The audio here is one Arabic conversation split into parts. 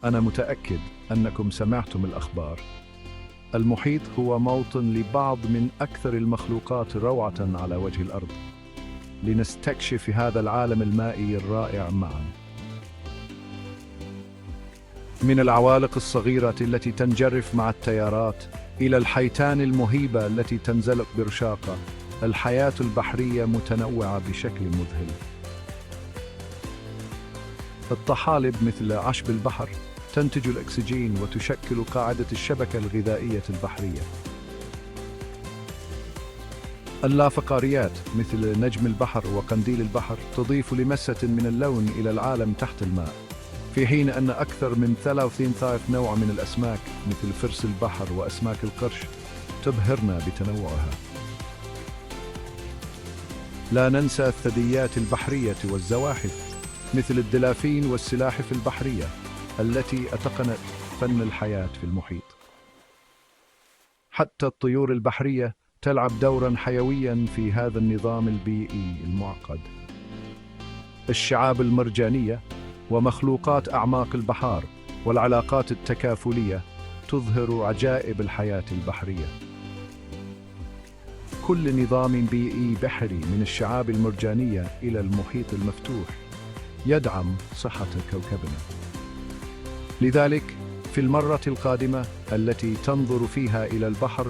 أنا متأكد أنكم سمعتم الأخبار. المحيط هو موطن لبعض من أكثر المخلوقات روعة على وجه الأرض. لنستكشف هذا العالم المائي الرائع معا. من العوالق الصغيرة التي تنجرف مع التيارات إلى الحيتان المهيبة التي تنزلق برشاقة، الحياة البحرية متنوعة بشكل مذهل. الطحالب مثل عشب البحر تنتج الأكسجين وتشكل قاعدة الشبكة الغذائية البحرية. اللافقاريات مثل نجم البحر وقنديل البحر تضيف لمسة من اللون إلى العالم تحت الماء، في حين أن أكثر من 33 نوع من الأسماك مثل فرس البحر وأسماك القرش تبهرنا بتنوعها. لا ننسى الثدييات البحرية والزواحف مثل الدلافين والسلاحف البحرية التي أتقنت فن الحياة في المحيط. حتى الطيور البحرية تلعب دورا حيويا في هذا النظام البيئي المعقد. الشعاب المرجانية ومخلوقات أعماق البحار والعلاقات التكافلية تظهر عجائب الحياة البحرية. كل نظام بيئي بحري من الشعاب المرجانية إلى المحيط المفتوح يدعم صحة كوكبنا. لذلك في المرة القادمة التي تنظر فيها إلى البحر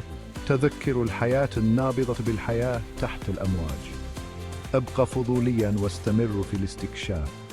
تذكر الحياة النابضة بالحياة تحت الأمواج. ابق فضولياً واستمر في الاستكشاف.